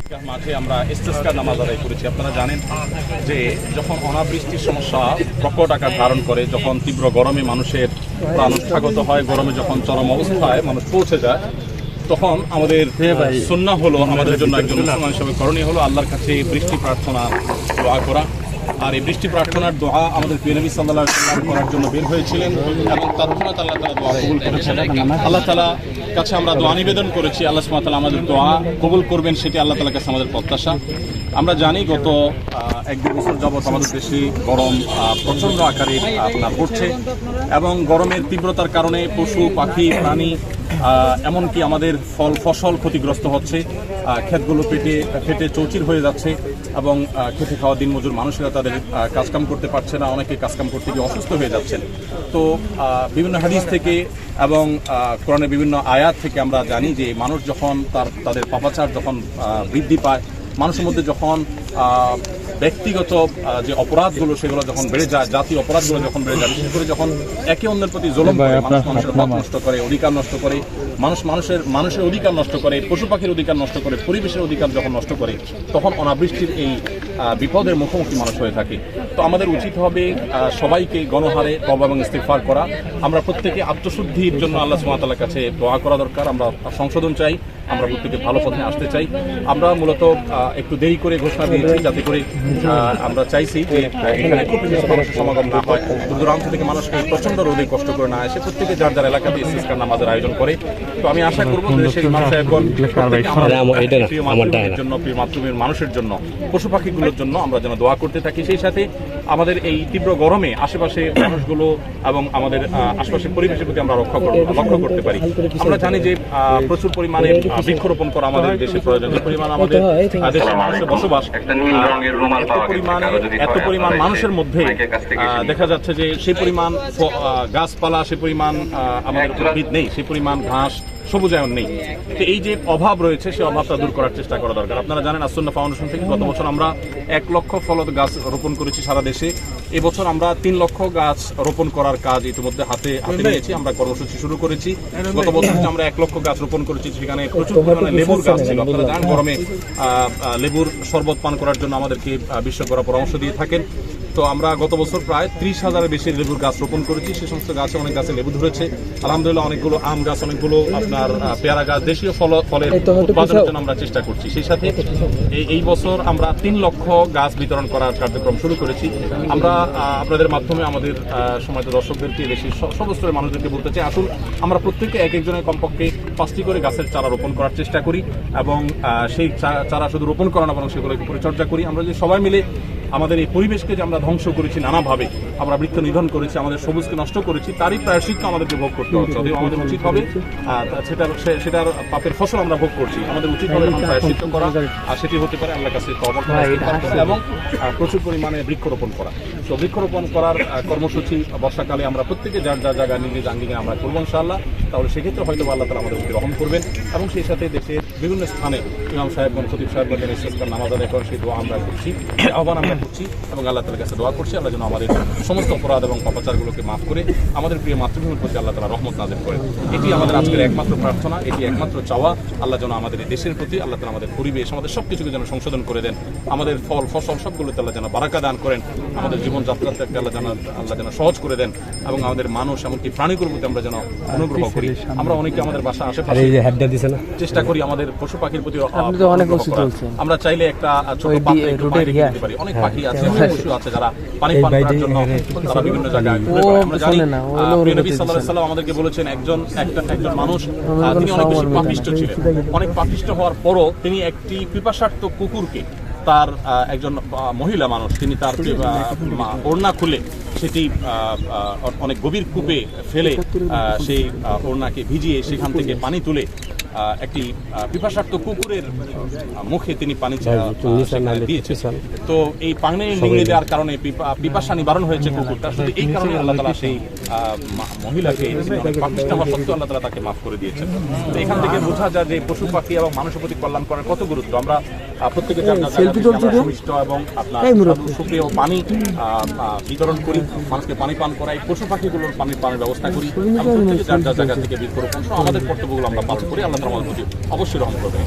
মাঠে আমরা ইস্তিসকা নামাজ আদায় করেছি। আপনারা জানেন যে যখন অনাবৃষ্টির সমস্যা প্রকট আকার ধারণ করে, যখন তীব্র গরমে মানুষের প্রাণ স্বাগত হয়, গরমে যখন চরম অবস্থায় মানুষ পৌঁছে যায়, তখন আমাদের সুন্নাহ হলো, আমাদের জন্য একজন মুসলমান হিসেবে করণীয় হলো আল্লাহর কাছে বৃষ্টি প্রার্থনা, দোয়া করা। আর এই বৃষ্টি প্রার্থনার দোয়া আমাদের প্রিয় নবী সাল্লাল্লাহু আলাইহি ওয়াসাল্লাম করার জন্য বের হয়েছিলেন এবং তৎক্ষণাৎ আল্লাহ তাআলা দোয়া কবুল করেছেন। আল্লাহ তাআলা কাছে আমরা দোয়া নিবেদন করেছি, আল্লাহ সুবহানাহু ওয়া তাআলা আমাদের দোয়া কবুল করবেন, সেটি আল্লাহ তাআলার কাছে আমাদের প্রত্যাশা। আমরা জানি গত 1-2 বছর যাবৎ আমাদের দেশে গরম প্রচণ্ড আকারে আপনার পড়ছে এবং গরমের তীব্রতার কারণে পশু পাখি প্রাণী এমনকি আমাদের ফল ফসল ক্ষতিগ্রস্ত হচ্ছে, ক্ষেতগুলো ফেটে চৌচির হয়ে যাচ্ছে এবং খেতে খাওয়া দিনমজুর মানুষেরা তাদের কাজকাম করতে পারছে না, অনেকে কাজকাম করতে গিয়ে অসুস্থ হয়ে যাচ্ছেন। তো বিভিন্ন হাদিস থেকে এবং কোরআনের বিভিন্ন আয়াত থেকে আমরা জানি যে মানুষ যখন তাদের পাপাচার যখন বৃদ্ধি পায়, মানুষের মধ্যে যখন ব্যক্তিগত যে অপরাধগুলো সেগুলো যখন বেড়ে যায়, জাতীয় অপরাধগুলো যখন বেড়ে যায়, বিশেষ করে যখন একে অন্যের প্রতি জুলুম করে, মানুষের হক নষ্ট করে, অধিকার নষ্ট করে, মানুষের অধিকার নষ্ট করে, পশু পাখির অধিকার নষ্ট করে, পরিবেশের অধিকার যখন নষ্ট করে, তখন অনাবৃষ্টির এই বিপদের মুখোমুখি মানুষ হয়ে থাকে। তো আমাদের উচিত হবে সবাইকে গণহারে তওবা এবং ইস্তিগফার করা। আমরা প্রত্যেকে আত্মশুদ্ধির জন্য আল্লাহ সুবহানাহু ওয়া তাআলার কাছে দোয়া করা দরকার। আমরা সংশোধন চাই, আমরা প্রত্যেকে ভালো পথে আসতে চাই। আমরা মূলত একটু দেরি করে ঘোষণা দিয়েছি, যাতে করে আমরা চাইছি যে এখানে খুব বেশি মানুষের সমাগম না হয়, দূরান্ত থেকে মানুষ এই প্রচণ্ড রোদে কষ্ট করে না এসে প্রত্যেকে যার যার এলাকাতে ইস্তিসকার নামাজের আয়োজন করে। তো আমি আশা করবো দেশের মানুষ এখন প্রিয় মাতৃভূমির জন্য, প্রিয় মাতৃভূমির মানুষের জন্য, পশু পাখিগুলোর জন্য আমরা যেন দোয়া করতে থাকি। সেই সাথে আমাদের এই তীব্র গরমে আশেপাশে মানুষগুলো এবং আমাদের আশেপাশের পরিবেশের প্রতি আমরা লক্ষ্য করতে পারি। আমরা জানি যে প্রচুর পরিমাণে বৃক্ষরোপণ করা আমাদের দেশে প্রয়োজন। যে পরিমাণ আমাদের দেশের মানুষের বসবাস, এত পরিমাণ মানুষের মধ্যে দেখা যাচ্ছে যে সেই পরিমাণ গাছপালা, সেই পরিমাণ আমাদের উদ্ভিদ নেই, সেই পরিমাণ ঘাস সবুজায়ন নেই। তো এই যে অভাব রয়েছে, সেই অভাবটা দূর করার চেষ্টা করা দরকার। আপনারা জানেন আসুন্নাহ ফাউন্ডেশন থেকে গত বছর আমরা 1 লক্ষ ফলদ গাছ রোপণ করেছি সারা দেশে। এবছর আমরা 3 লক্ষ গাছ রোপণ করার কাজ ইতিমধ্যে হাতে নিয়েছি, আমরা কর্মসূচি শুরু করেছি। গত বছর আমরা 1 লক্ষ গাছ রোপণ করেছি, সেখানে প্রচুর পরিমাণে লেবুর গাছ ছিল। আপনারা জানেন গরমে লেবুর শরবত পান করার জন্য আমাদেরকে বিশেষজ্ঞরা পরামর্শ দিয়ে থাকেন। তো আমরা গত বছর প্রায় 30,000-এর বেশি লেবুর গাছ রোপণ করেছি। সে সমস্ত গাছে অনেক গাছে লেবু ধরেছে আলহামদুলিল্লাহ। অনেকগুলো আম গাছ, অনেকগুলো আপনার পেয়ারা গাছ, দেশীয় ফলের উৎপাদনের জন্য আমরা চেষ্টা করছি। সেই সাথে এই বছর আমরা 3 লক্ষ গাছ বিতরণ করার কার্যক্রম শুরু করেছি। আমরা আপনাদের মাধ্যমে আমাদের সমাজের দর্শকদেরকে, দেশের সব স্তরের মানুষদেরকে বলতে চাই, আসুন আমরা প্রত্যেকে এক একজনের কমপক্ষে 5টি করে গাছের চারা রোপণ করার চেষ্টা করি এবং সেই চারা শুধু রোপণ করা না, বরং সেগুলোকে পরিচর্যা করি। আমরা যদি সবাই মিলে আমাদের এই পরিবেশকে যে আমরা ধ্বংস করেছি নানাভাবে, আমরা বৃক্ষ নিধন করেছি, আমাদের সবুজকে নষ্ট করেছি, তারই প্রায়শ্চিত্ত আমাদেরকে ভোগ করতে হচ্ছে। আমাদের উচিত হবে সেটার পাপের ফসল আমরা ভোগ করছি, আমাদের উচিত হবে প্রায়শ্চিত্ত করা। আর সেটি হতে পারে আল্লাহর কাছে তওবা করা এবং প্রচুর পরিমাণে বৃক্ষরোপণ করা। তো বৃক্ষরোপণ করার কর্মসূচি বর্ষাকালে আমরা প্রত্যেকে যার যার জায়গায় নিজের আঙ্গিকে আমরা করবো ইনশাআল্লাহ। তাহলে সেক্ষেত্রে হয়তো আল্লাহ তাআলা আমাদের প্রতি রহম করবেন এবং সেই সাথে দেশের বিভিন্ন স্থানে ইমাম সাহেবগণ, খতিব সাহেবগণ ইস্তিসকার নামাজ আদায় করেন, সেই দোয়া আমরা করছি, আহ্বান আমরা করছি এবং আল্লাহ তাআলার কাছে দোয়া করছি আল্লাহ যেন আমাদের সমস্ত অপরাধ এবং পাপাচারগুলোকে মাফ করে আমাদের প্রিয় মাতৃভূমির প্রতি আল্লাহ তাআলা রহমত নাযিল করেন। এটি আমাদের আজকের একমাত্র প্রার্থনা, এটি একমাত্র চাওয়া। আল্লাহ যেন আমাদের এই দেশের প্রতি, আল্লাহ তাআলা আমাদের পরিবেশ, আমাদের সবকিছুকে যেন সংশোধন করে দেন, আমাদের ফল ফসল সবগুলোতে আল্লাহ যেন বারাকা দান করেন, আমাদের জীবনযাত্রাকে আল্লাহ যেন সহজ করে দেন এবং আমাদের মানুষ এমনকি প্রাণীগুলোর প্রতি আমরা যেন অনুগ্রহ করি। আমরা অনেকে আমাদের বাসা আশেপাশে চেষ্টা করি আমাদের পশু পাখির প্রতি আমরা চাইলে একটা ছোট পাত্রে একটু পানি রেখে দিতে পারি। অনেক পাখি আছে, পশু আছে যারা পানি পান করার জন্য তারা বিভিন্ন জায়গায় ঘুরে বেড়ায়। আমরা জানি প্রিয় নবী সাল্লাল্লাহু আলাইহি ওয়াসাল্লাম আমাদেরকে বলেছেন একজন মানুষ তিনি অনেক বেশি পাপিষ্ঠ ছিলেন। অনেক পাপিষ্ঠ হওয়ার পরও তিনি একটি পিপাসার্ত কুকুরকে, তার একজন মহিলা মানুষ, তিনি তার ওড়না খুলে সেটি অনেক গভীর কূপে ফেলে সেই ওড়নাকে ভিজিয়ে সেখান থেকে পানি তুলে একটি পিপাসার্ত কুকুরের মুখে তিনি পানি দিয়েছেন। তো এই পানি নিংড়ে দেওয়ার কারণে পিপাসা নিবারণ হয়েছে কুকুরটা। শুধু এই কারণে আল্লাহ তাআলা সেই মহিলাকে পাপিষ্ঠ হওয়া সত্ত্বেও আল্লাহ তাআলা তাকে মাফ করে দিয়েছেন। তো এখান থেকে বোঝা যায় যে পশু পাখি এবং মানুষের প্রতি কল্যাণ করার কত গুরুত্ব। আমরা প্রত্যেকে সুমিষ্ট এবং আপনার সুপ্রিয় পানি বিতরণ করি, মানুষকে পানি পান করাই, পশু পাখিগুলোর পানির ব্যবস্থা করি এবং প্রত্যেকে যার যার জায়গা থেকে বৃক্ষরোপণ আমাদের কর্তব্যগুলো আমরা পালন করি। আল্লাহ তাআলা আমাদের প্রতি অবশ্যই রহম করবেন।